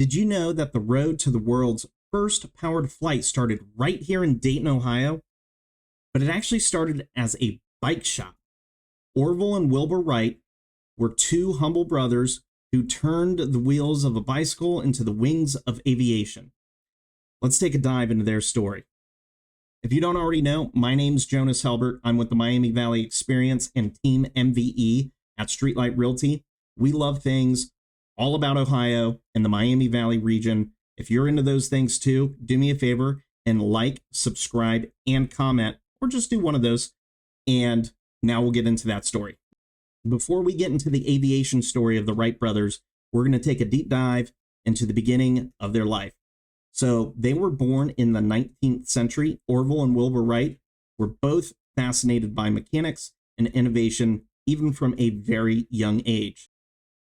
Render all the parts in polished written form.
Did you know that the road to the world's first powered flight started right here in Dayton, Ohio? But it actually started as a bike shop. Orville and Wilbur Wright were two humble brothers who turned the wheels of a bicycle into the wings of aviation. Let's take a dive into their story. If you don't already know, my name's Jonas Helbert. I'm with the Miami Valley Experience and Team MVE at Streetlight Realty. We love things all about Ohio and the Miami Valley region. If you're into those things too, do me a favor and like, subscribe, and comment, or just do one of those. And now we'll get into that story. Before we get into the aviation story of the Wright brothers, we're going to take a deep dive into the beginning of their life. So they were born in the 19th century. Orville and Wilbur Wright were both fascinated by mechanics and innovation, even from a very young age.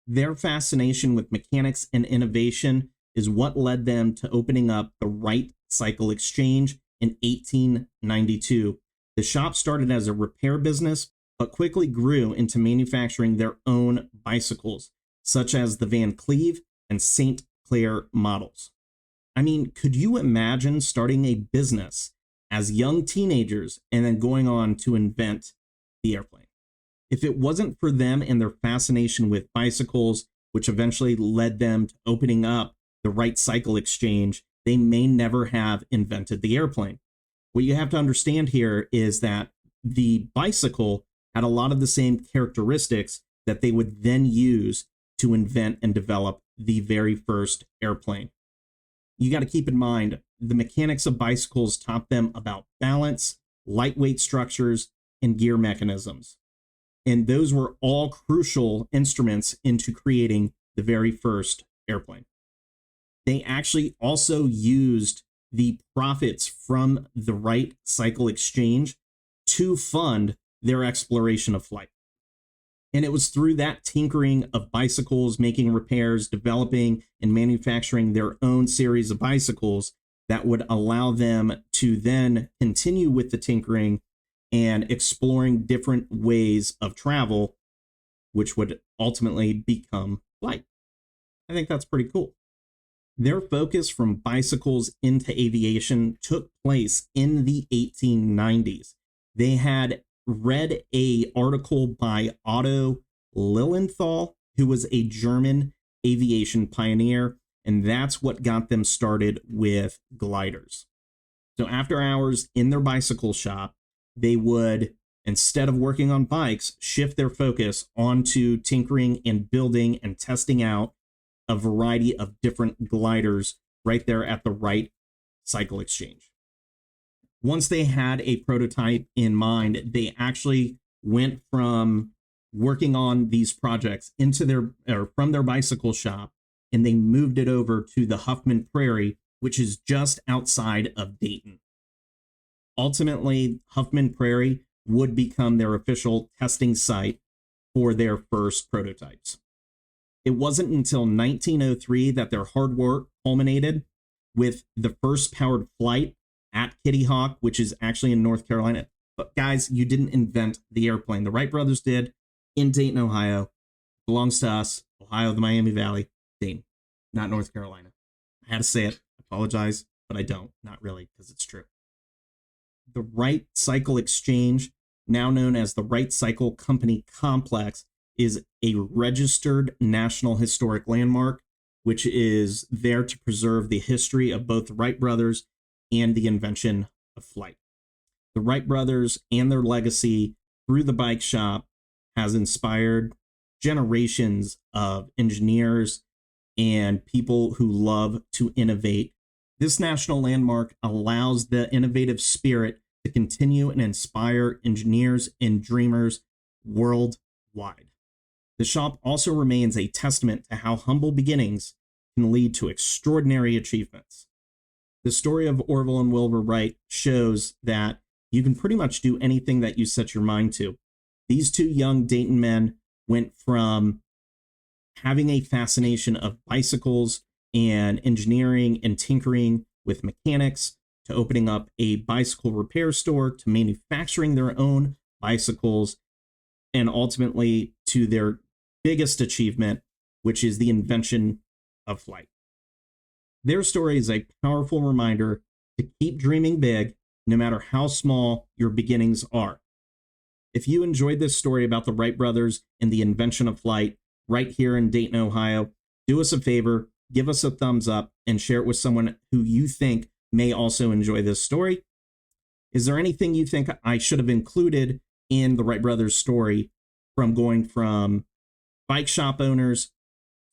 Their fascination with mechanics and innovation is what led them to opening up the Wright Cycle Exchange in 1892. The shop started as a repair business, but quickly grew into manufacturing their own bicycles, such as the Van Cleve and St. Clair models. I mean, could you imagine starting a business as young teenagers and then going on to invent the airplane? If it wasn't for them and their fascination with bicycles, which eventually led them to opening up the Wright Cycle Exchange, they may never have invented the airplane. What you have to understand here is that the bicycle had a lot of the same characteristics that they would then use to invent and develop the very first airplane. You got to keep in mind, the mechanics of bicycles taught them about balance, lightweight structures, and gear mechanisms. And those were all crucial instruments into creating the very first airplane. They actually also used the profits from the Wright Cycle Exchange to fund their exploration of flight. And it was through that tinkering of bicycles, making repairs, developing and manufacturing their own series of bicycles that would allow them to then continue with the tinkering and exploring different ways of travel, which would ultimately become flight. I think that's pretty cool. Their focus from bicycles into aviation took place in the 1890s. They had read an article by Otto Lilienthal, who was a German aviation pioneer, and that's what got them started with gliders. So after hours in their bicycle shop, they would, instead of working on bikes, shift their focus onto tinkering and building and testing out a variety of different gliders right there at the Wright Cycle Exchange. Once they had a prototype in mind, they actually went from working on these projects from their bicycle shop, and they moved it over to the Huffman Prairie, which is just outside of Dayton. Ultimately, Huffman Prairie would become their official testing site for their first prototypes. It wasn't until 1903 that their hard work culminated with the first powered flight at Kitty Hawk, which is actually in North Carolina. But guys, you didn't invent the airplane. The Wright brothers did in Dayton, Ohio. Belongs to us, Ohio, the Miami Valley, Dayton, not North Carolina. I had to say it. I apologize, but I don't. Not really, because it's true. The Wright Cycle Exchange, now known as the Wright Cycle Company Complex, is a registered National Historic Landmark, which is there to preserve the history of both the Wright brothers and the invention of flight. The Wright brothers and their legacy through the bike shop has inspired generations of engineers and people who love to innovate. This national landmark allows the innovative spirit to continue and inspire engineers and dreamers worldwide. The shop also remains a testament to how humble beginnings can lead to extraordinary achievements. The story of Orville and Wilbur Wright shows that you can pretty much do anything that you set your mind to. These two young Dayton men went from having a fascination of bicycles and engineering and tinkering with mechanics to opening up a bicycle repair store to manufacturing their own bicycles and ultimately to their biggest achievement, which is the invention of flight. Their story is a powerful reminder to keep dreaming big, no matter how small your beginnings are. If you enjoyed this story about the Wright brothers and the invention of flight right here in Dayton, Ohio, do us a favor, give us a thumbs up, and share it with someone who you think may also enjoy this story. Is there anything you think I should have included in the Wright brothers story, from going from bike shop owners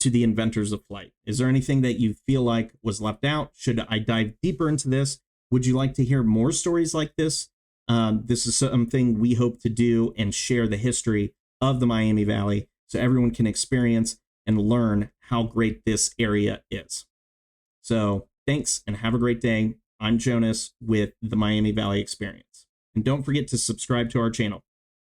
to the inventors of flight? Is there anything that you feel like was left out? Should I dive deeper into this? Would you like to hear more stories like this? This is something we hope to do and share the history of the Miami Valley so everyone can experience and learn how great this area is. So thanks and have a great day. I'm Jonas with the Miami Valley Experience. And don't forget to subscribe to our channel.